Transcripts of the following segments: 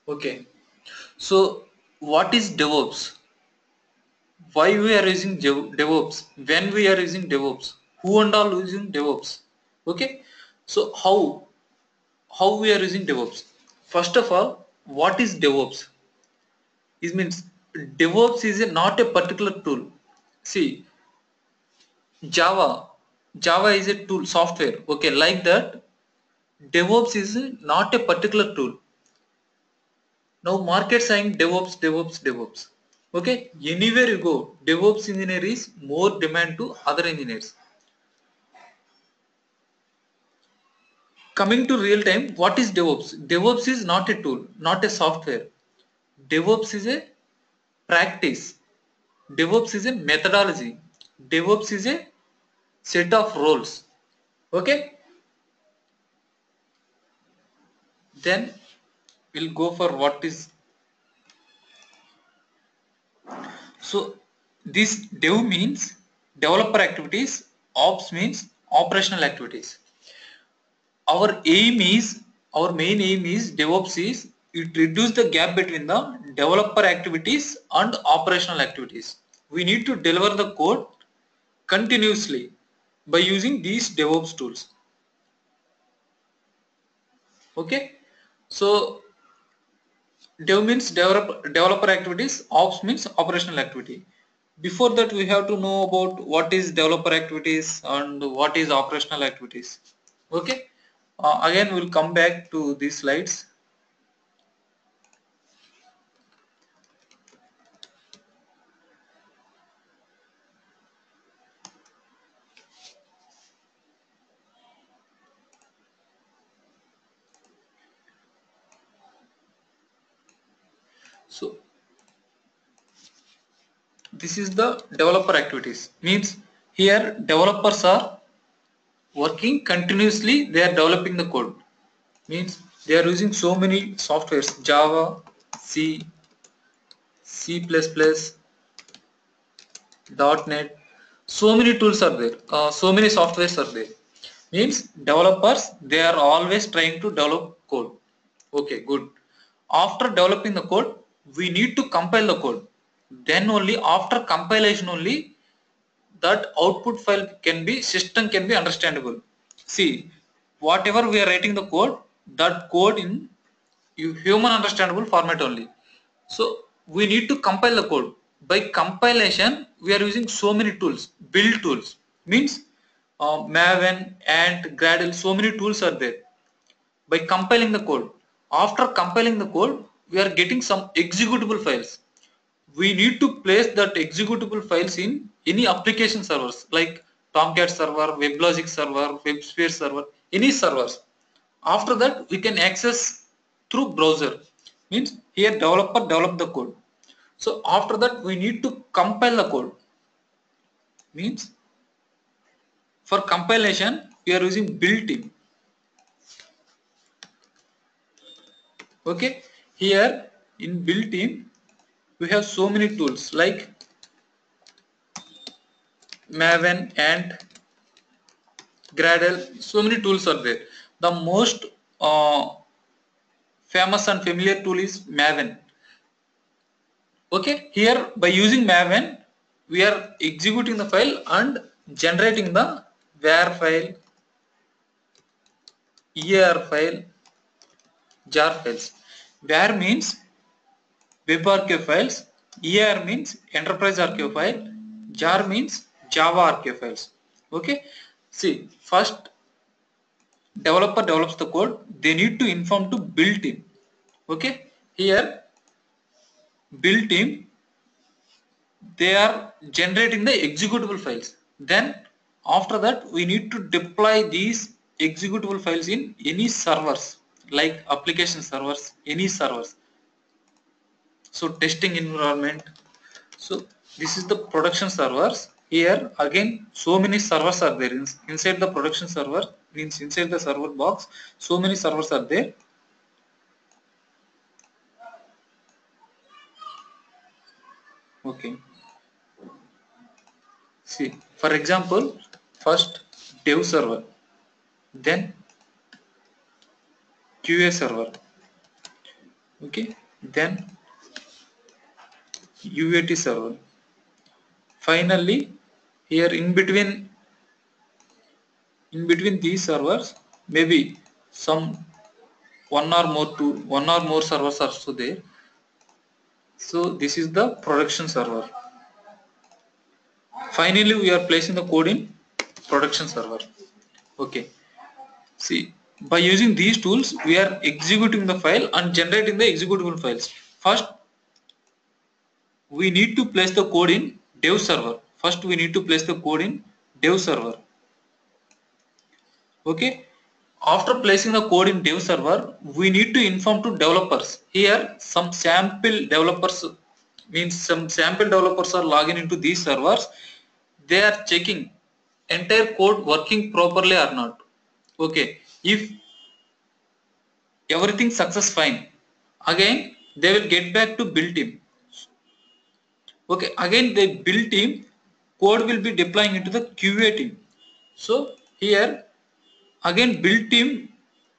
Okay. So what is DevOps? Why we are using DevOps? When we are using DevOps? Who and all using DevOps? Okay. So how we are using DevOps? First of all, what is DevOps? It means DevOps is not a particular tool. See, Java is a tool software. Okay, like that. DevOps is not a particular tool. Now market saying DevOps. Okay, anywhere you go, DevOps engineer is more demand to other engineers. Coming to real time, what is DevOps? DevOps is not a tool, not a software. DevOps is a practice. DevOps is a methodology. DevOps is a set of roles. Okay, then we'll go for what is. So this dev means developer activities, ops means operational activities. Our aim is, our main aim is DevOps is it reduce the gap between the developer activities and operational activities. We need to deliver the code continuously by using these DevOps tools. Okay, so dev means developer activities, ops means operational activity. Before that, we have to know about what is developer activities and what is operational activities. Okay, again we'll come back to these slides. So this is the developer activities, means here developers are working continuously, they are developing the code, means they are using so many softwares, Java, C++, .NET, so many tools are there, so many softwares are there, means developers they are always trying to develop code. Okay, good. After developing the code, we need to compile the code, then only after compilation only that output file can be, system can be understandable. See, whatever we are writing the code, that code in human understandable format only. So we need to compile the code. By compilation we are using so many tools, build tools, means Maven, Ant, Gradle, so many tools are there. By compiling the code, after compiling the code, we are getting some executable files. We need to place that executable files in any application servers like Tomcat server, WebLogic server, WebSphere server, any servers. After that we can access through browser, means here developer develop the code. So after that we need to compile the code, means for compilation we are using build team. Okay, here in build team we have so many tools like Maven, Ant, Gradle, so many tools are there. The most famous and familiar tool is Maven. Okay, here by using Maven, we are executing the file and generating the var file, EAR file, jar files. Var means web archive files, EAR means enterprise archive file, jar means Java archive files. Okay, see, first developer develops the code, they need to inform to build team. Okay, here build team they are generating the executable files, then after that we need to deploy these executable files in any servers like application servers, any servers. So testing environment, so this is the production servers. Here again so many servers are there inside the production server, means inside the server box so many servers are there. Okay, see, for example, first dev server, then QA server, Okay, then UAT server. Finally, here in between these servers, maybe some one or more servers are also there. So this is the production server. Finally, we are placing the code in production server. Okay. See, by using these tools, we are executing the file and generating the executable files. First, we need to place the code in dev server. First, we need to place the code in dev server. Okay. After placing the code in dev server, we need to inform to developers. Here, some sample developers are logging into these servers. They are checking entire code working properly or not. Okay. If everything success fine, again they will get back to build team. Okay, again the build team code will be deploying into the QA team. So here again build team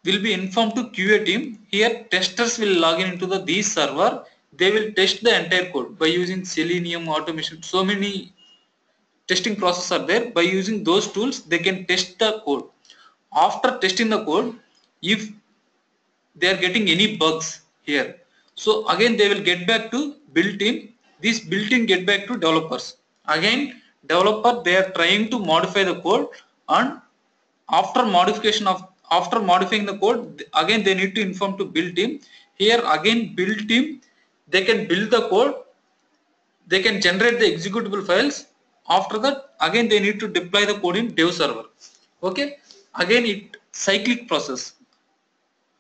will be informed to QA team. Here testers will log in into the these server. They will test the entire code by using Selenium automation. So many testing processes are there. By using those tools, they can test the code. After testing the code, if they are getting any bugs here, so again they will get back to build team. This build team get back to developers. Again developer, they are trying to modify the code, and after modifying the code, again they need to inform to build team. Here again build team, they can build the code, they can generate the executable files. After that, again they need to deploy the code in dev server. Okay, again it cyclic process.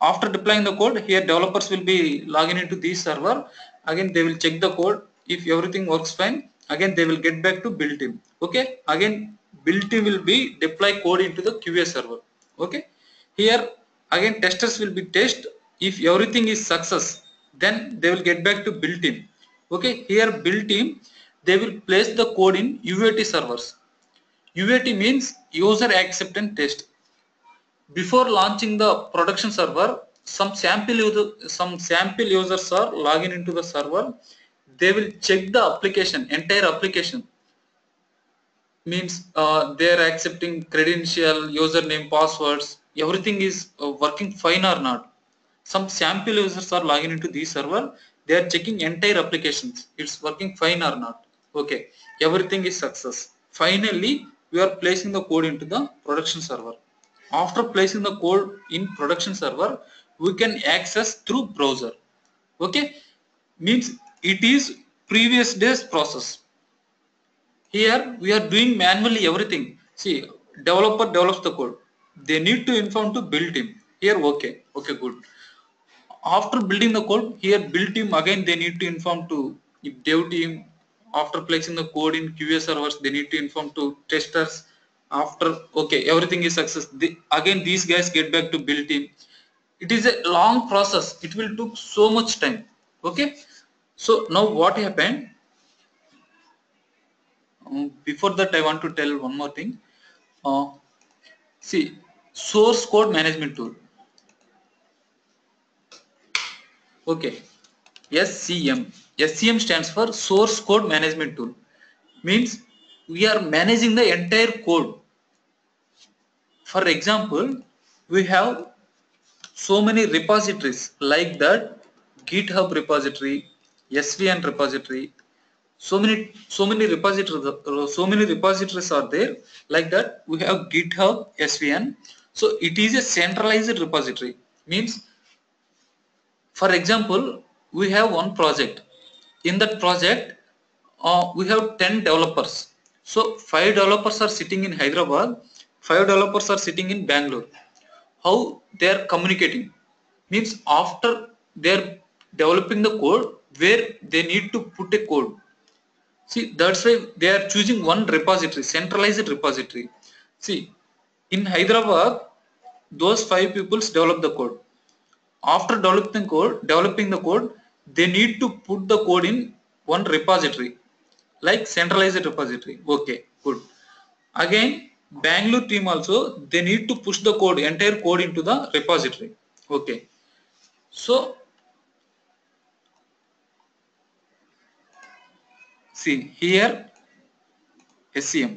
After deploying the code, here developers will be logging into this server. Again they will check the code. If everything works fine, again they will get back to build team. Okay, again build team will be deploy code into the QA server. Okay, here again testers will be test. If everything is success, then they will get back to build team. Okay, here build team, they will place the code in UAT servers. UAT means user acceptance test. Before launching the production server, some sample users are logging into the server. They will check the application, entire application. Means they are accepting credential, username, passwords. Everything is working fine or not. Some sample users are logging into the server. They are checking entire applications. It's working fine or not. Okay, everything is success. Finally, we are placing the code into the production server. After placing the code in production server, we can access through browser. Okay, means it is previous days process. Here we are doing manually everything. See, developer develops the code. They need to inform to build team. Here, okay, good. After building the code, here build team again they need to inform to dev team. After placing the code in QA servers, they need to inform to testers. After okay, everything is success. Again these guys get back to build team. It is a long process. It will took so much time. Okay, so now what happened? Before that, I want to tell one more thing. Uh, See, source code management tool. Okay, SCM. SCM stands for source code management tool. Means we are managing the entire code. For example, we have so many repositories like that: GitHub repository, SVN repository. So many repositories are there. Like that, we have GitHub SVN. So it is a centralized repository. Means, for example, we have one project. In that project, we have 10 developers. So 5 developers are sitting in Hyderabad, 5 developers are sitting in Bangalore. How they are communicating? Means after they are developing the code, where they need to put a code. See, that's why they are choosing one repository, centralized repository. See, in Hyderabad, those 5 people develop the code. After developing the code, they need to put the code in one repository, like centralized repository. Okay, good. Again, Bangalore team also, they need to push the code, entire code into the repository. Okay. So See here, SCM,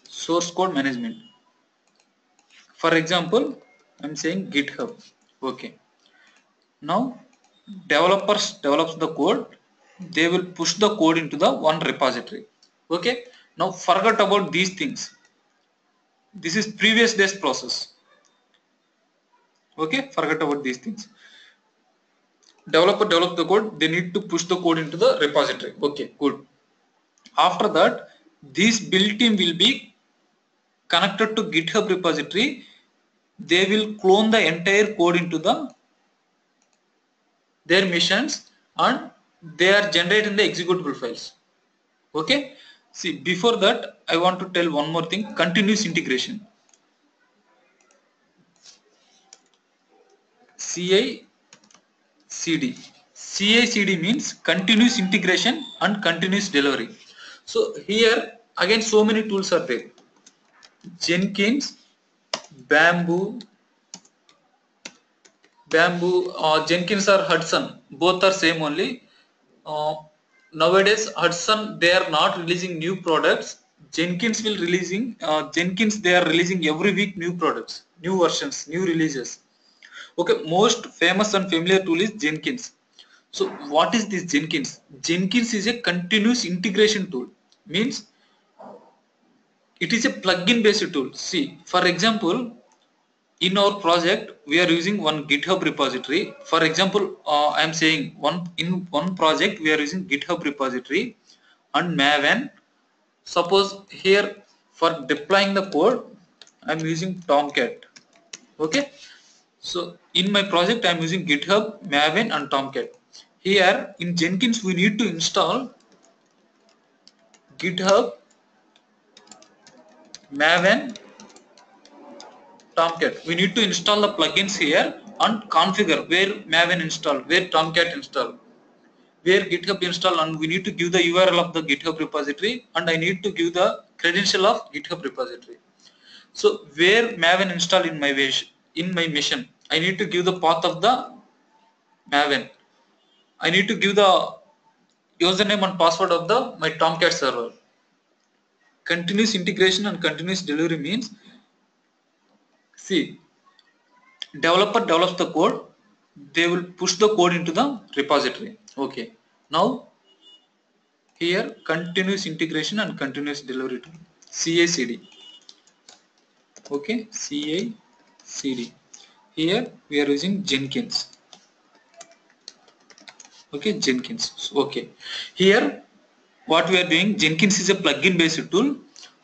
source code management. For example, I'm saying GitHub. Okay, now developers develops the code, they will push the code into the one repository. Okay, now forget about these things, this is previous days process. Okay, forget about these things. Developer develops the code, they need to push the code into the repository. Okay, good. After that, this build team will be connected to GitHub repository, they will clone the entire code into their missions, and they are generating the executable files. Okay, see, before that I want to tell one more thing, continuous integration. CI/CD means continuous integration and continuous delivery. So here again so many tools are there, Jenkins, Bamboo, Jenkins or Hudson, both are same only. Nowadays Hudson, they are not releasing new products. Jenkins will releasing Jenkins, they are releasing every week new products, new versions, new releases. Okay, most famous and familiar tool is Jenkins. So what is this Jenkins? Jenkins is a continuous integration tool, means it is a plugin based tool. See, for example, in our project we are using one GitHub repository. For example, I am saying in one project we are using GitHub repository and Maven. Suppose here for deploying the code I am using Tomcat. Okay, so in my project I am using GitHub, Maven and Tomcat. Here in Jenkins we need to install GitHub, Maven, Tomcat. We need to install the plugins here and configure where Maven install, where Tomcat install, where GitHub install, and we need to give the URL of the GitHub repository, and I need to give the credential of GitHub repository. So where Maven install in my mission, I need to give the path of the Maven. I need to give the username and password of my Tomcat server. Continuous integration and continuous delivery means, see, developer develops the code, they will push the code into the repository. Okay, now here continuous integration and continuous delivery tool, CI/CD. Okay, CI/CD. Here we are using Jenkins. Okay, Jenkins. Okay, here what we are doing, Jenkins is a plugin based tool.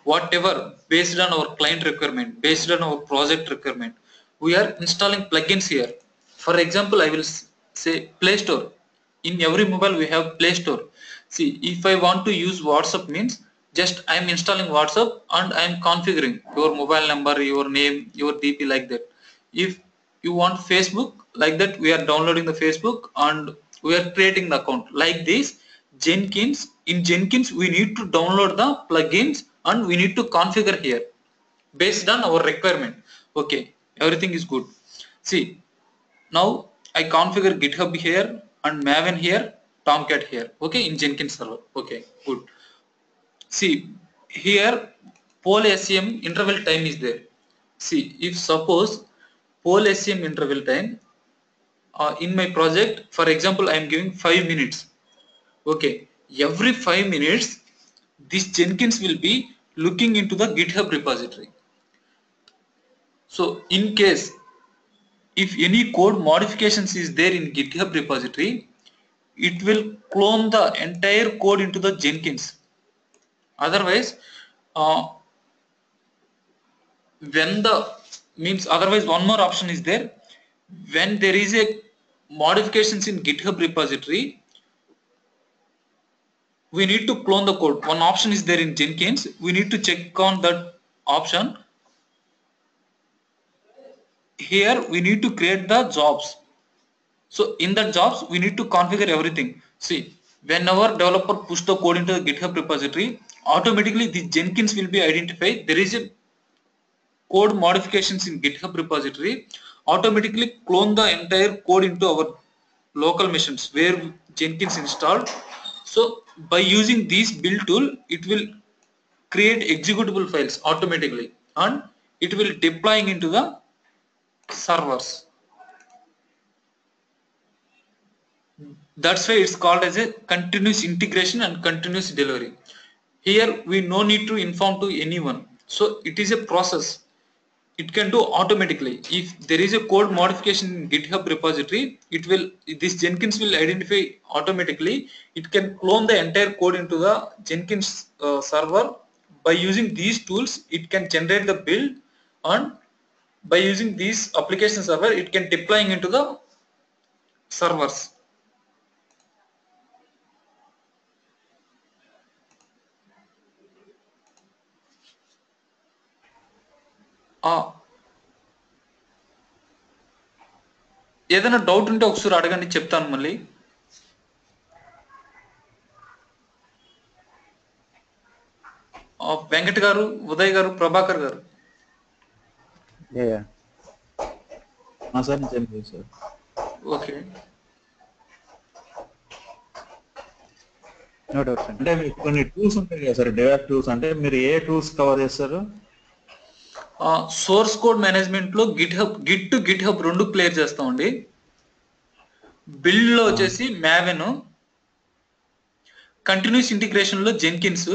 Whatever based on our client requirement, based on our project requirement, we are installing plugins here. For example, I will say Play Store. In every mobile we have Play Store. See, if I want to use WhatsApp, means just I am installing WhatsApp and I am configuring your mobile number, your name, your DP, like that. If you want Facebook, like that, we are downloading the Facebook and we are creating the account. Like this, Jenkins, in Jenkins we need to download the plugins and we need to configure here based on our requirement. Okay, everything is good. See, now I configure GitHub here and Maven here, Tomcat here. Okay, in Jenkins server. Okay, good. See, here poll SCM interval time is there. See, if suppose poll SCM interval time in my project, for example, I am giving 5 minutes. Okay, every 5 minutes this Jenkins will be looking into the GitHub repository. So in case if any code modifications is there in GitHub repository, it will clone the entire code into the Jenkins. Otherwise otherwise one more option is there. When there is a modifications in GitHub repository, we need to clone the code. One option is there in Jenkins, we need to check on that option. Here we need to create the jobs. So in that jobs we need to configure everything. See, whenever developer push the code into the GitHub repository, automatically the Jenkins will be identified. There is a code modifications in GitHub repository, automatically clone the entire code into our local machines where Jenkins installed So by using this build tool, it will create executable files automatically and it will deploying into the servers. That's why it's called as a continuous integration and continuous delivery. Here we no need to inform to anyone, so it is a process. It can do automatically. If there is a code modification in GitHub repository, it will, this Jenkins will identify automatically. It can clone the entire code into the Jenkins server. By using these tools, it can generate the build, and by using these application server, it can deploying into the servers. ఏదైనా doubt ఉంటే ఒకసారి అడగండి, చెప్తాను మళ్ళీ. వెంకట్ గారు, ఉదయ్ గారు, ప్రభాకర్ గారు. Okay, అంటే మీకు కొన్ని టూల్స్ ఉంటాయి కదా సార్, డెవలప్ టూల్స్, అంటే మీరు ఏ టూల్స్ కవర్ చేస్తారు? సోర్స్ కోడ్ మేనేజ్మెంట్ లో గిట్ టు గిట్ హబ్ రెండు క్లియర్ చేస్తామండి. బిల్డ్ లో వచ్చేసి మ్యావెన్, కంటిన్యూస్ ఇంటిగ్రేషన్ లో జెన్కిన్స్,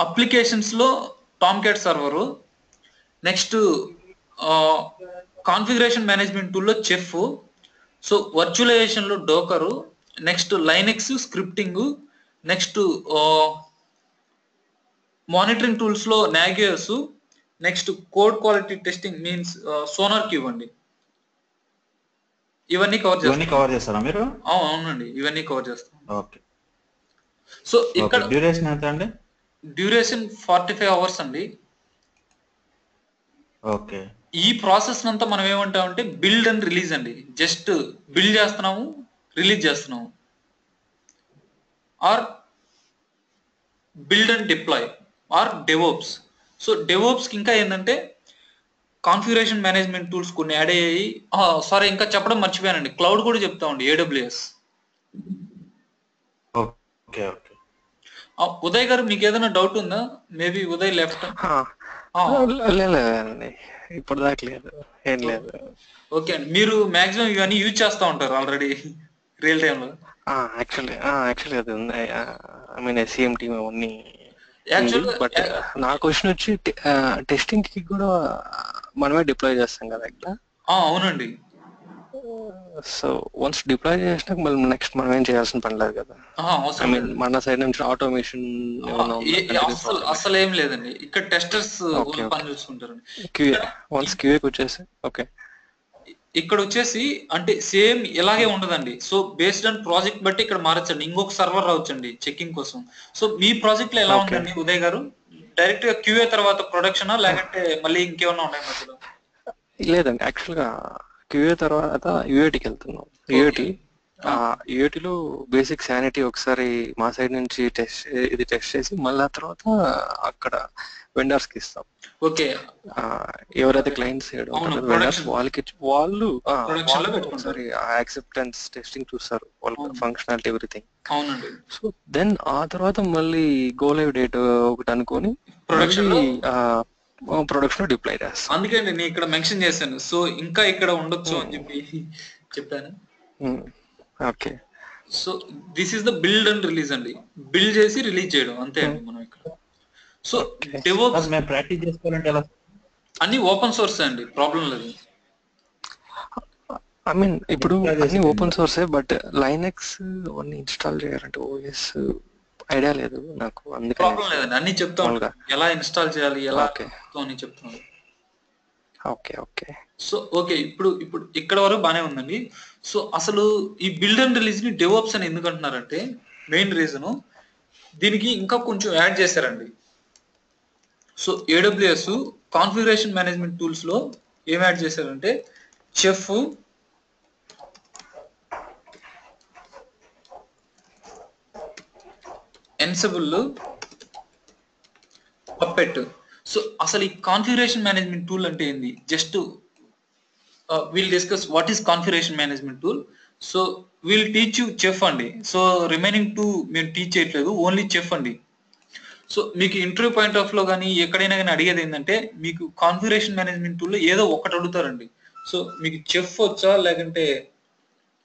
అప్లికేషన్స్ లో Tomcat server, next configuration management tool లో చెఫ్, సో వర్చువలైజేషన్ లో Docker, next Linux scripting, next monitoring tools లో Nagios, next code quality testing means SonarQube అండి. ఇవన్నీ కవర్ చేస్తారా మీరు? అవునండి, ఇవన్నీ కవర్ చేస్తాం. ఓకే. సో ఇక్కడ డ్యూరేషన్ ఎంత అండి? డ్యూరేషన్ 45 hours అండి. ఓకే. ఈ ప్రాసెస్ అంతా మనం ఏమంటామంటే బిల్డ్ అండ్ రిలీజ్ అండి. జస్ట్ బిల్డ్ చేస్తున్నాము, రిలీజ్ చేస్తున్నాము, or build and deploy or DevOps. So DevOps కి ఇంకా ఏంటంటే కాన్ఫిగరేషన్ మేనేజ్మెంట్ టూల్స్ కొన్ని యాడ్ అయ్యాయి. సారీ, ఇంకా చెప్పడం మర్చిపోయానండి, క్లౌడ్ కూడా చెప్తామండి, AWS. Okay okay. ఉదయ్ గారు, మీకు ఏదైనా డౌట్ ఉందా? Maybe Uday left. లేదండి, ఇప్పుడు దాకా లేదు, ఏం లేదు. ఓకే అండి, మీరు మాక్సిమం ఇవన్నీ యూజ్ చేస్తూ ఉంటారు ఆల్రెడీ రియల్ టైమ్ లో? యాక్చువల్లీ అది ఉంది, ఐ మీన్ SCM టీమ్ అవన్నీ. బట్ నా క్వశ్చన్ వచ్చి టెస్టింగ్ కి కూడా మనమే డిప్లాయ్ చేస్తాం కదా ఇక్కడ? అవునండి. సో వన్స్ డిప్లాయ్ చేసినాక మళ్ళీ నెక్స్ట్ మనం ఏం చేయాల్సిన పని లేదు కదా? ఐ మీన్ మన సైడ్ నుంచి ఆటోమేషన్ అసలు ఏం లేదండి, ఇక్కడ టెస్టర్స్ పని చూసుకుంటారు. వన్స్ QAకి వచ్చేసి ఓకే, ఇక్కడ వచ్చేసి అంటే సేమ్ ఇలాగే ఉండదండి. సో బేస్డ్ ఆన్ ప్రాజెక్ట్ బట్టి ఇక్కడ మారచ్చండి, ఇంకొక సర్వర్ రావచ్చండి చెకింగ్ కోసం. సో మీ ప్రాజెక్ట్ లో ఎలా ఉందండి ఉదయ్ గారు? డైరెక్ట్ గా QA తర్వాత ప్రొడక్షనా, లేకంటే మళ్ళీ ఇంకేమన్నా ఉన్నాయి మధ్యలో? లేదండి, యాక్చువల్ గా QA తర్వాత UATకి వెళ్తున్నాం. UATలో బేసిక్ శానిటీ ఒకసారి మా సైడ్ నుంచి టెస్ట్ చేసి మళ్ళీ తర్వాత అక్కడ వెండర్స్ కి ఇస్తాం. ఓకే, ఎవరైతే క్లయింట్స్ వాళ్ళు ఒకసారి యాక్సెప్టెన్స్ టెస్టింగ్ చూస్తారు, వాళ్ళ ఫంక్షనాలిటీ ఎవ్రీథింగ్. సో దెన్ ఆ తర్వాత మళ్ళీ గో లైవ్ డేట్ ఒకటి అనుకొని ప్రొడక్షన్ డిప్లాయ్ చేస్తాం. అందుకే నేను ఇక్కడ మెన్షన్ చేశాను, సో ఇంకా ఇక్కడ ఉండొచ్చు అని చెప్పి చెప్పాను. Okay, so this is the build and release అండి. బిల్డ్ చేసి రిలీజ్ చేయడం అంతే అండి మనం ఇక్కడ. సో డెవోప్స్ ప్రాక్టీస్ చేసుకోవాలంటే ఎలా? అన్ని ఓపెన్ సోర్స్ అండి, ప్రాబ్లం లేదు. ఐ మీన్ ఇప్పుడు అన్ని ఓపెన్ సోర్సే, బట్ లైనెక్స్ అవన్నీ ఇన్స్టాల్ చేయాలంటే OS ఐడియా లేదు నాకు, అందుకే ప్రాబ్లం లేదండి, అన్ని చెప్తా ఉంటాను, ఎలా ఇన్స్టాల్ చేయాలి, ఎలా అని చెప్తున్నాను. Okay okay. సో ఓకే, ఇప్పుడు ఇక్కడ వరకు బానే ఉందండి. సో అసలు ఈ బిల్డ్ అండ్ రిలీజ్ ని డెవోప్స్ అని ఎందుకు అంటున్నారంటే, మెయిన్ రీజన్ దీనికి ఇంకా కొంచెం యాడ్ చేశారండి. So AWS configuration management tools లో ఏం యాడ్ చేశారంటే చెఫ్, ఎన్సిబుల్, పప్పెట్. సో అసలు ఈ కాన్ఫిగరేషన్ మేనేజ్మెంట్ టూల్ అంటే ఏంది? Just will discuss what is configuration management tool. So will teach you chef అండి. సో రిమైనింగ్ 2 మేము టీచ్ చేయట్లేదు, ఓన్లీ చెఫ్ అండి. సో మీకు ఇంటర్వ్యూ పాయింట్ ఆఫ్ లో కానీ ఎక్కడైనా కానీ అడిగేది ఏంటంటే మీకు కాన్ఫిగరేషన్ మేనేజ్మెంట్ టూల్లో ఏదో ఒకటి అడుగుతారండి. సో మీకు చెఫ్ వచ్చా లేకంటే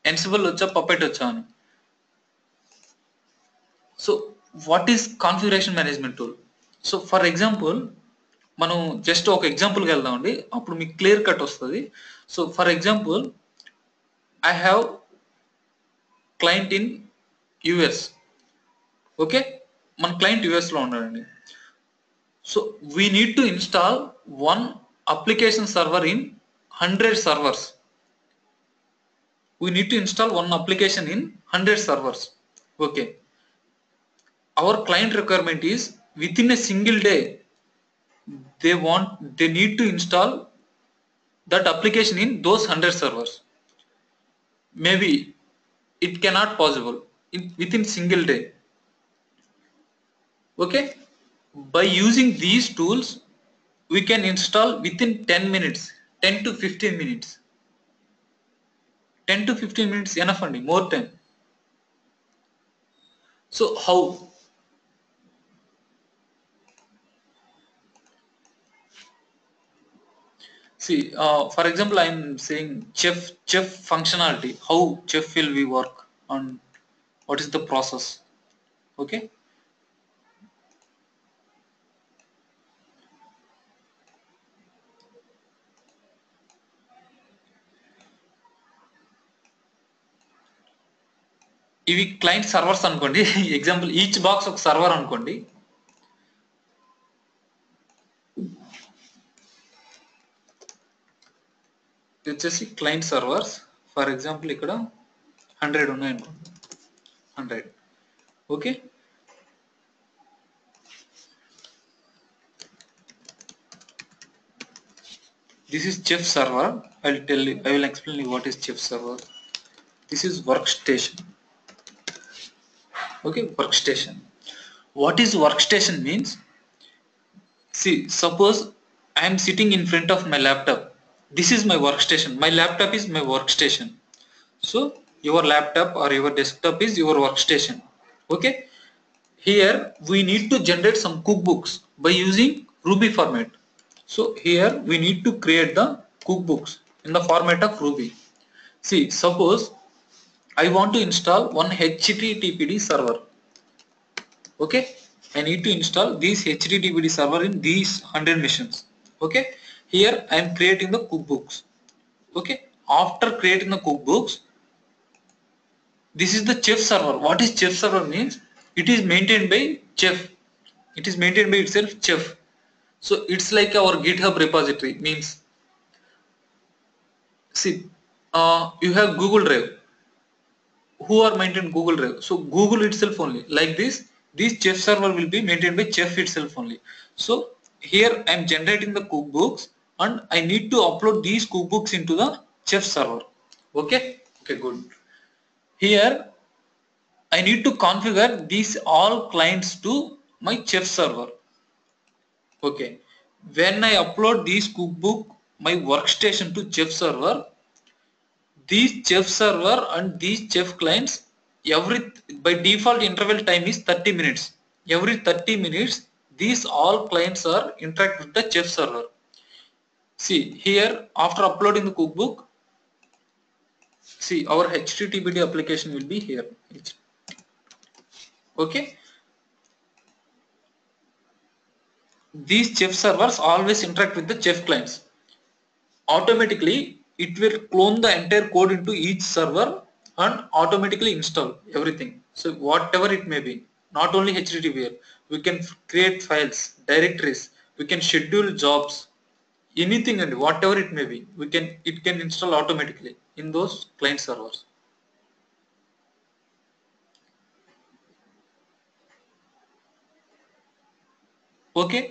ఎన్సిబుల్ వచ్చా పప్పెట్ వచ్చా అని. So what is configuration management tool? So for example మనం జస్ట్ ఒక ఎగ్జాంపుల్కి వెళ్దామండి, అప్పుడు మీకు క్లియర్ కట్ వస్తుంది. So for example I have client in US. Okay, మన క్లయింట్ యుఎస్ లో ఉన్నాడండి. So we need to install 1 application server in 100 servers. We need to install 1 application in 100 servers. Okay, our client requirement is within a single day they need to install that application in those 100 servers. Maybe it cannot possible within single day. Okay, by using these tools we can install within 10 minutes, 10 to 15 minutes. 10 to 15 minutes enough and more time. So how? See, for example, I am saying chef functionality. How chef will we work on? What is the process? Okay. ఇవి client servers అనుకోండి. Example each box ఒక server అనుకోండి. వచ్చేసి client servers. For example ఇక్కడ 100 ఉన్నాయి అనుకోండి, 100. Okay, this is chef server. I will explain you what is chef server. This is workstation. Okay, workstation. What is workstation means? See, suppose I am sitting in front of my laptop. This is my workstation. My laptop is my workstation. So your laptop or your desktop is your workstation. Okay, here we need to generate some cookbooks by using Ruby format. So here we need to create the cookbooks in the format of Ruby. See, suppose I want to install 1 HTTPD server. Okay, I need to install these HTTPD server in these 100 machines. Okay, here I am creating the cookbooks. Okay, after creating the cookbooks, this is the chef server. What is chef server means? It is maintained by chef. It is maintained by itself chef. So it's like our GitHub repository. Means, see, you have Google Drive. Who are maintained Google Drive? So Google itself only. Like this chef server will be maintained by chef itself only. So here I am generating the cookbooks and I need to upload these cookbooks into the chef server. Okay, good. Here I need to configure these all clients to my chef server. Okay, when I upload these cookbook, my workstation to chef server, these chef server and these chef clients, by default interval time is 30 minutes. Every 30 minutes these all clients are interact with the chef server. See here, after uploading the cookbook, see our HTTPD application will be here. Okay, these chef servers always interact with the chef clients. Automatically it will clone the entire code into each server and automatically install everything. So whatever it may be, not only HTTP, we can create files, directories, we can schedule jobs, anything and whatever it may be, it can install automatically in those client servers. Okay.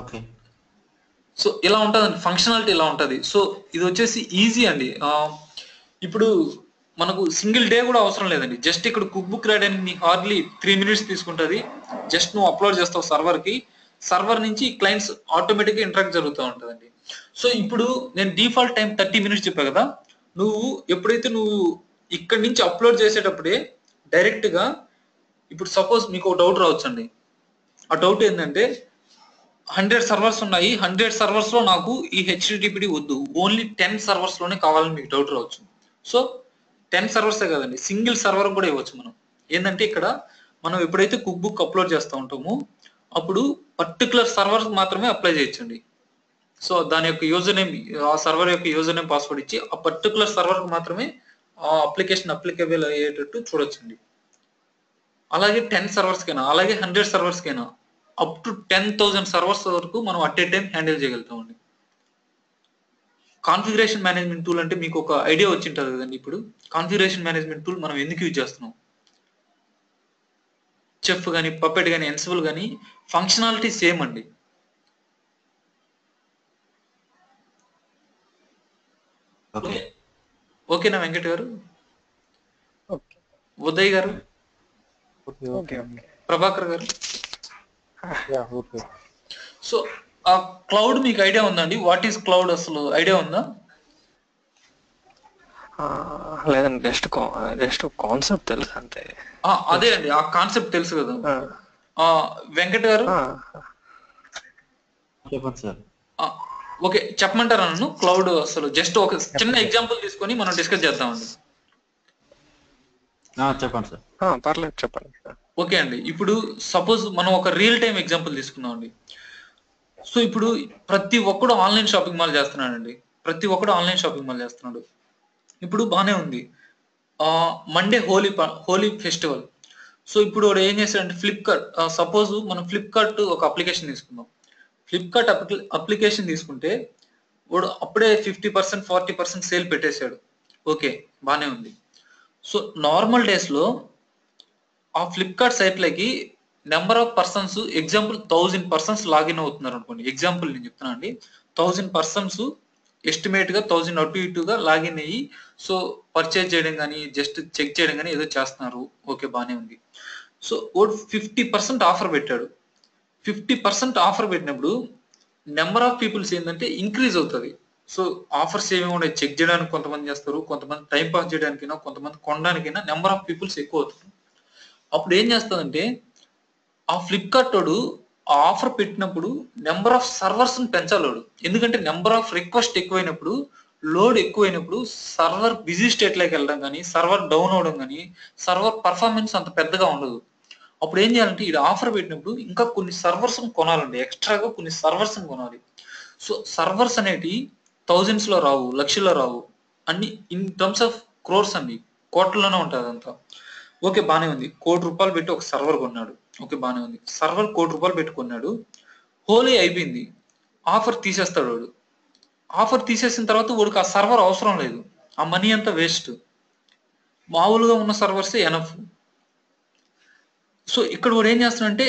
Okay, so ఇలా ఉంటుందండి, functionality ఇలా ఉంటుంది. So ఇది వచ్చేసి easy అండి. ఇప్పుడు మనకు single day కూడా అవసరం లేదండి. జస్ట్ ఇక్కడ కుక్ బుక్ రాయడానికి నీకు హార్డ్లీ 3 minutes తీసుకుంటుంది. జస్ట్ నువ్వు అప్లోడ్ చేస్తావు సర్వర్కి, సర్వర్ నుంచి క్లయింట్స్ ఆటోమేటిక్ గా ఇంటరాక్ట్ జరుగుతూ ఉంటుందండి. సో ఇప్పుడు నేను డిఫాల్ట్ టైం 30 minutes చెప్పా కదా, నువ్వు ఎప్పుడైతే నువ్వు ఇక్కడి నుంచి అప్లోడ్ చేసేటప్పుడే డైరెక్ట్ గా, ఇప్పుడు సపోజ్ మీకు ఒక డౌట్ రావచ్చండి. ఆ డౌట్ ఏంటంటే 100 సర్వర్స్ ఉన్నాయి, 100 సర్వర్స్ లో నాకు ఈ హెచ్టిటిపిడి వద్దు, ఓన్లీ 10 సర్వర్స్ లోనే కావాలని మీకు డౌట్ రావచ్చు. సో 10 సర్వర్సే కదండి, సింగిల్ సర్వర్ కూడా ఇవ్వచ్చు మనం. ఏంటంటే ఇక్కడ మనం ఎప్పుడైతే కుక్ బుక్ అప్లోడ్ చేస్తూ ఉంటామో అప్పుడు పర్టికులర్ సర్వర్ మాత్రమే అప్లై చేయొచ్చండి. సో దాని యొక్క యూజర్ నేమ్, ఆ సర్వర్ యొక్క యూజర్ నేమ్ పాస్వర్డ్ ఇచ్చి ఆ పర్టికులర్ సర్వర్ మాత్రమే ఆ అప్లికేషన్ అప్లికేబుల్ అయ్యేటట్టు చూడొచ్చండి. అలాగే 10 సర్వర్స్ కైనా, అలాగే 100 సర్వర్స్ కైనా, అప్ టు 10,000 సర్వర్స్ వరకు మనం అట్ ఏ టైం హ్యాండిల్ చేయగలుగుతామండి. కాన్ఫిగరేషన్ మేనేజ్మెంట్ టూల్ అంటే మీకు ఒక ఐడియా వచ్చి ఉంటుంది కదండి. ఇప్పుడు కాన్ఫిగరేషన్ మేనేజ్మెంట్ టూల్ మనం ఎందుకు యూజ్ చేస్తున్నాం? చెఫ్ కానీ, పప్పెట్ కానీ, ఎన్సిబుల్ కానీ ఫంక్షనాలిటీ సేమ్ అండి. ఓకేనా వెంకట్ గారు? ఉదయ్ గారు, ప్రభాకర్ గారు. సో ఆ క్లౌడ్ మీకు ఐడియా ఉందండి? వాట్ ఈస్ క్లౌడ్ అసలు ఐడియా ఉందా? లేదండి, జస్ట్ కాన్సెప్ట్ తెలుసు అంతే. అదే అండి, ఆ కాన్సెప్ట్ తెలుసు కదా. వెంకట్ గారు చెప్పండి సార్. ఓకే, చెప్పమంటారా నన్ను? క్లౌడ్ అసలు జస్ట్ ఒక చిన్న ఎగ్జాంపుల్ తీసుకొని మనం డిస్కస్ చేద్దామండి. చెప్పండి సార్. పర్లేదు, చెప్పండి. ఓకే అండి, ఇప్పుడు సపోజ్ మనం ఒక రియల్ టైం ఎగ్జాంపుల్ తీసుకుందాం అండి. సో ఇప్పుడు ప్రతి ఒక్కడు ఆన్లైన్ షాపింగ్ మాల్ చేస్తున్నాడండి, ప్రతి ఒక్కడు ఆన్లైన్ షాపింగ్ మాల్ చేస్తున్నాడు. ఇప్పుడు బానే ఉంది. Monday Holi festival. సో ఇప్పుడు వాడు ఏం చేశాడంటే ఫ్లిప్కార్ట్, సపోజ్ మనం ఫ్లిప్కార్ట్ ఒక అప్లికేషన్ తీసుకుందాం. ఫ్లిప్కార్ట్ అప్లికేషన్ తీసుకుంటే వాడు అప్పుడే 50%, 40% సేల్ పెట్టేశాడు. ఓకే, బానే ఉంది. సో నార్మల్ డేస్ లో ఆ ఫ్లిప్కార్ట్ సైట్లకి number of persons, example 1000 persons login అవుతున్నారు అనుకోండి. ఎగ్జాంపుల్ నేను చెప్తున్నా అండి, 1000 పర్సన్స్ ఎస్టిమేట్ గా 1000 అటు ఇటుగా లాగిన్ అయ్యి సో పర్చేజ్ చేయడం కానీ, జస్ట్ చెక్ చేయడం కానీ ఏదో చేస్తున్నారు. ఓకే, బానే ఉంది. సో వాడు 50% ఆఫర్ పెట్టాడు. 50% ఆఫర్ పెట్టినప్పుడు నెంబర్ ఆఫ్ పీపుల్స్ ఏంటంటే ఇంక్రీజ్ అవుతుంది. సో ఆఫర్స్ ఏమేమి ఉన్నాయి చెక్ చేయడానికి కొంతమంది చేస్తారు, కొంతమంది టైం పాస్ చేయడానికైనా, కొంతమంది కొనడానికైనా నెంబర్ ఆఫ్ పీపుల్స్ ఎక్కువ అవుతుంది. అప్పుడు ఏం చేస్తుందంటే ఆ ఫ్లిప్కార్ట్ వాడు ఆ ఆఫర్ పెట్టినప్పుడు నెంబర్ ఆఫ్ సర్వర్స్ పెంచాలి వాడు. ఎందుకంటే నెంబర్ ఆఫ్ రిక్వెస్ట్ ఎక్కువైనప్పుడు, లోడ్ ఎక్కువైనప్పుడు సర్వర్ బిజీ స్టేట్ లోకి వెళ్ళడం కానీ, సర్వర్ డౌన్ అవడం కానీ, సర్వర్ పర్ఫార్మెన్స్ అంత పెద్దగా ఉండదు. అప్పుడు ఏం చేయాలంటే ఈ ఆఫర్ పెట్టినప్పుడు ఇంకా కొన్ని సర్వర్స్ కొనాలండి, ఎక్స్ట్రాగా కొన్ని సర్వర్స్ కొనాలి. సో సర్వర్స్ అనేటి థౌజండ్స్ లో రావు, లక్షల్లో రావు, అన్ని ఇన్ టర్మ్స్ ఆఫ్ క్రోర్స్ అండి, కోట్లలోనే ఉంటుంది అదంతా. ఓకే, బానే ఉంది. ₹1,00,00,000 పెట్టి ఒక సర్వర్ కొన్నాడు. ఓకే, బానే ఉంది. సర్వర్ ₹1,00,00,000 పెట్టి కొన్నాడు. హోలీ అయిపోయింది, ఆఫర్ తీసేస్తాడు వాడు. ఆఫర్ తీసేసిన తర్వాత వాడికి ఆ సర్వర్ అవసరం లేదు, ఆ మనీ అంతా వేస్ట్. మామూలుగా ఉన్న సర్వర్సే ఎనఫ్. సో ఇక్కడ వాడు ఏం చేస్తున్నాడంటే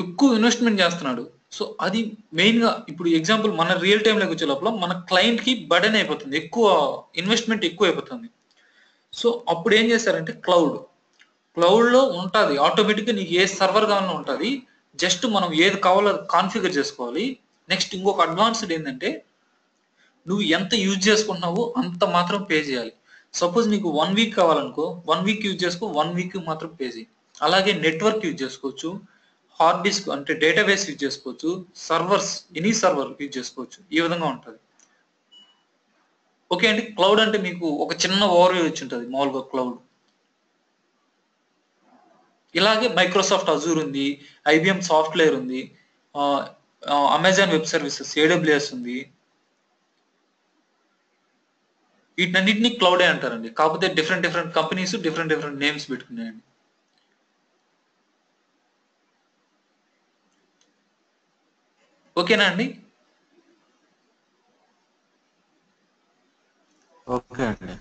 ఎక్కువ ఇన్వెస్ట్మెంట్ చేస్తున్నాడు. సో అది మెయిన్ గా ఇప్పుడు ఎగ్జాంపుల్ మన రియల్ టైం లోకి వచ్చే లోపల మన క్లయింట్ కి బర్డెన్ అయిపోతుంది, ఎక్కువ ఇన్వెస్ట్మెంట్ ఎక్కువ అయిపోతుంది. సో అప్పుడు ఏం చేశారంటే క్లౌడ్ లో ఉంటుంది ఆటోమేటిక్ గా, నీకు ఏ సర్వర్ కావాలో ఉంటుంది, జస్ట్ మనం ఏది కావాలో కాన్ఫిగర్ చేసుకోవాలి. నెక్స్ట్ ఇంకొక అడ్వాన్స్డ్ ఏంటంటే నువ్వు ఎంత యూజ్ చేసుకుంటున్నావో అంత మాత్రం పే చేయాలి. సపోజ్ నీకు 1 వీక్ కావాలనుకో, 1 వీక్ యూజ్ చేసుకో, 1 వీక్ మాత్రం పే చేయి. అలాగే నెట్వర్క్ యూజ్ చేసుకోవచ్చు, హార్డ్ డిస్క్ అంటే డేటాబేస్ యూజ్ చేసుకోవచ్చు, సర్వర్స్ ఎనీ సర్వర్ యూజ్ చేసుకోవచ్చు. ఈ విధంగా ఉంటుంది. ఓకే అండి, క్లౌడ్ అంటే మీకు ఒక చిన్న ఓవర్వ్యూ వచ్చి ఉంటుంది మామూలుగా క్లౌడ్. ఇలాగే మైక్రోసాఫ్ట్ అజూర్ ఉంది, IBM సాఫ్ట్వేర్ ఉంది, అమెజాన్ వెబ్ సర్వీసెస్ AWS ఉంది. వీటన్నిటిని క్లౌడే అంటారండి, కాకపోతే డిఫరెంట్ కంపెనీస్ డిఫరెంట్ నేమ్స్ పెట్టుకున్నాయండి. ఓకేనా అండి? ఓకే అండి.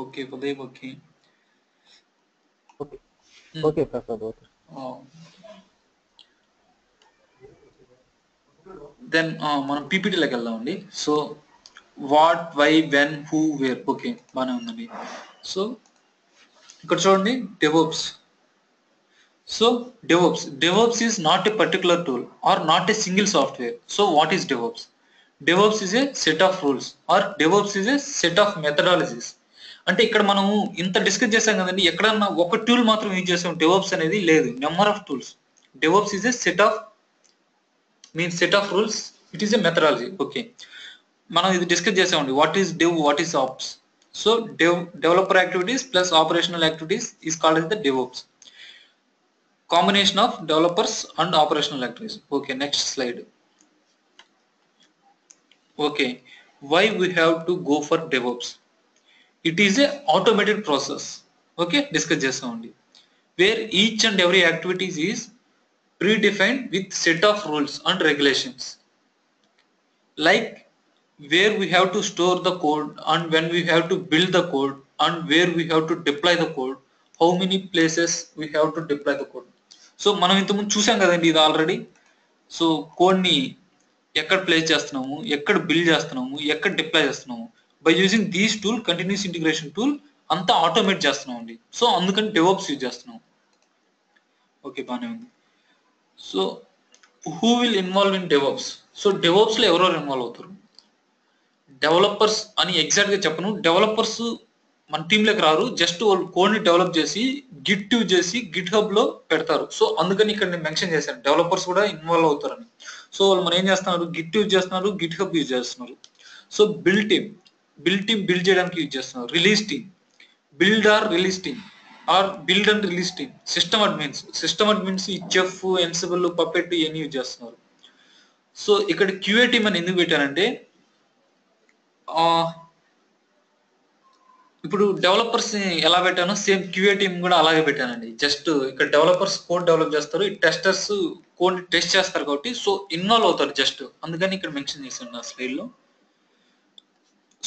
Okay Uday. Okay okay Prasad. Okay then మనం పీపీటీలోకి వెళ్దామండి. So what, why, when, who, where. Okay, బాగానే ఉందండి. సో ఇక్కడ చూడండి, DevOps. So DevOps is not a particular tool or not a single software. So what is DevOps? DevOps is a set of rules or DevOps is a set of methodologies. అంటే ఇక్కడ మనం ఇంత discuss చేసాం కదండి, ఎక్కడన్నా ఒక tool మాత్రం use చేసాం డెవోప్స్ అనేది లేదు, number of tools. DevOps is a set of rules, it is a methodology. Okay, మనం ఇది డిస్కస్ చేసామండి, what is Dev, what is Ops. So developer activities plus operational activities is called as the DevOps. Combination of developers and operational activities. Okay, next slide. Okay, why we have to go for DevOps? It is a automated process. Okay, discuss చేసామండి, where each and every activities is predefined with set of rules and regulations, like where we have to store the code and when we have to build the code and where we have to deploy the code, how many places we have to deploy the code. So మనం ఇంతకుముందు చూసాం కదండి ఇది already. So కోడ్ని ఎక్కడ place చేస్తున్నాము, ఎక్కడ build చేస్తున్నాము, ఎక్కడ డిప్లాయ్ చేస్తున్నాము, by using these tool, continuous integration tool అంతా ఆటోమేట్ చేస్తున్నాం అండి. సో అందుకని డెవోప్స్ యూజ్ చేస్తున్నాం. ఓకే, బాగానే ఉంది. So who will involve in DevOps? So డెవోప్స్లో ఎవరెవరు ఇన్వాల్వ్ అవుతారు? డెవలపర్స్ అని ఎగ్జాక్ట్గా చెప్పను, డెవలపర్స్ మన టీంలోకి రారు, జస్ట్ వాళ్ళు కోడ్ని డెవలప్ చేసి గిట్ యూజ్ చేసి గిట్ హబ్లో పెడతారు. సో అందుకని ఇక్కడ నేను మెన్షన్ చేశాను డెవలపర్స్ కూడా ఇన్వాల్వ్ అవుతారని. సో వాళ్ళు మనం ఏం చేస్తున్నారు, గిట్ యూజ్ చేస్తున్నారు, గిట్ హబ్ యూజ్ చేస్తున్నారు. సో బిల్డ్ టీమ్ బిల్డ్ చేయడానికి యూజ్ చేస్తున్నారు. Release team, build or release team or build and release team. System admins ఈ చెఫ్, ఎన్సిబుల్, పపెట్ ఇవన్నీ యూజ్ చేస్తున్నారు. సో ఇక్కడ క్యూఏ టీమ్ అని ఎందుకు పెట్టానంటే, ఇప్పుడు డెవలపర్స్ ఎలా పెట్టానో సేమ్ క్యూఏ టీమ్ కూడా అలాగే పెట్టానండి. జస్ట్ ఇక్కడ డెవలపర్స్ కోడ్ డెవలప్ చేస్తారు, ఈ టెస్టర్స్ కోడ్ టెస్ట్ చేస్తారు కాబట్టి సో ఇన్వాల్వ్ అవుతారు జస్ట్, అందుకని ఇక్కడ మెన్షన్ చేశాను నా స్లైడ్ లో.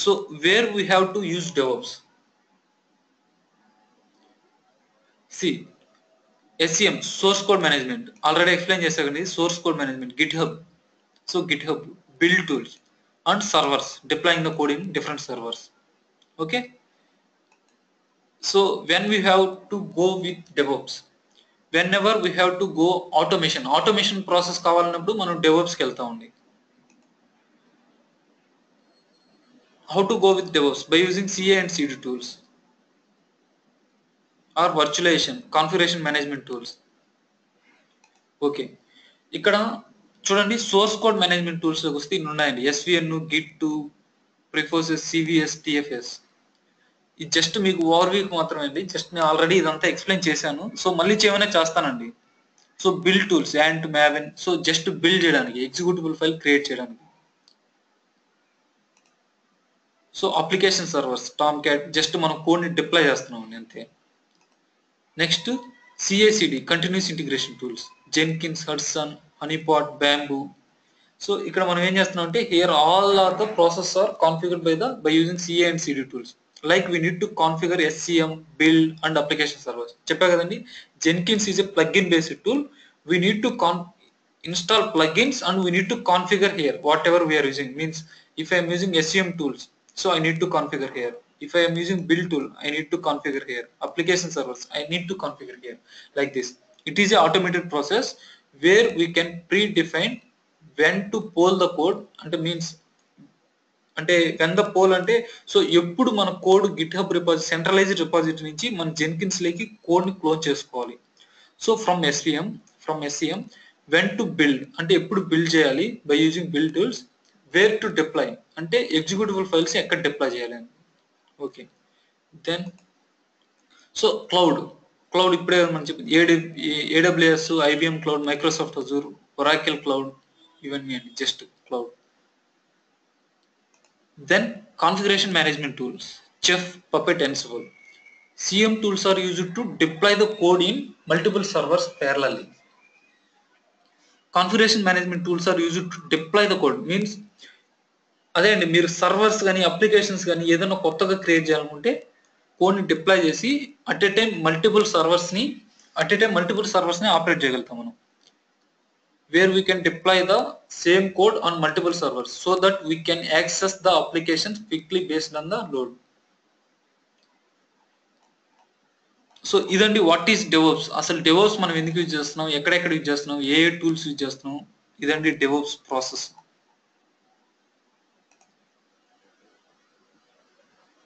So where we have to use DevOps, see SCM source code management already explain చేశాకండి. Source code management, GitHub, so GitHub, build tools and servers, deploying the code in different servers. Okay, so when we have to go with DevOps, whenever we have to go automation process కావాలన్నప్పుడు మనం DevOps కి వెళ్తామండి. how to go with DevOps? by using CA and CD tools or virtualization, configuration management tools. Okay, ఇక్కడ చూడండి source code management tools లోకి వస్తే ఇన్ని ఉన్నాయండి, SVN, Git, Preforces, CVS, TFS. ఇది జస్ట్ మీకు ఓవర్ వీక్ మాత్రమే అండి, జస్ట్ నేను ఆల్రెడీ ఇదంతా ఎక్స్ప్లెయిన్ చేశాను. సో మళ్ళీ చేయమనే చేస్తానండి. So build tools, Ant, Maven, so just build చేయడానికి, ఎగ్జిక్యూటిబుల్ ఫైల్ క్రియేట్ చేయడానికి. So application servers, Tomcat, just మనం కోడ్ని డిప్లాయ్ చేస్తున్నాం అండి అంతే. Next CACD, continuous integration tools, Jenkins, Hudson, honeypot, Bamboo. So ఇక్కడ మనం ఏం చేస్తున్నాం అంటే here all are the process are configured by using CA and CD tools. Like we need to configure SCM, build and application servers. చెప్పా కదండి, Jenkins is a plugin based tool. We need to install plugins and we need to configure here whatever we are using. Means if I am using SCM tools, so I need to configure here. If I am using build tool, I need to configure here. Application servers, I need to configure here. Like this. It is a automated process where we can predefine when to poll the code, and means అంటే when the pull అంటే so ఎప్పుడు మన code GitHub repository, centralized repository నుంచి మన Jenkins లేకి code ని clone చేసుకోవాలి. So from SCM when to build అంటే ఎప్పుడు బిల్డ్ చేయాలి by using build tools, where to deploy అంటే ఎగ్జిక్యూటిబుల్ ఫైల్స్ ఎక్కడ డిప్లాయ్ చేయాలి అని. ఓకే, దెన్ సో క్లౌడ్ ఇప్పుడే మనం చెప్పి AWS, IBM cloud, Microsoft Azure, Oracle cloud, ఇవన్నీ అండి just cloud. Then configuration management tools, Chef, Puppet, Ansible. CM tools are used to deploy the code in multiple servers parallelly. Configuration management tools are used to deploy the code. Means అదే అండి, మీరు servers కానీ applications కానీ ఏదైనా కొత్తగా create చేయాలనుకుంటే కోడ్ని deploy చేసి at a time multiple servers ని ఆపరేట్ చేయగలుగుతాం మనం. Where we can deploy the same code on multiple servers so that we can access the applications quickly based on the load. So ఇదండి what is DevOps. అసలు DevOps మనం ఎందుకు use చేస్తున్నాం, ఎక్కడెక్కడ use చేస్తున్నాం, ఏ టూల్స్ యూజ్ చేస్తున్నాం, ఇదండి DevOps process.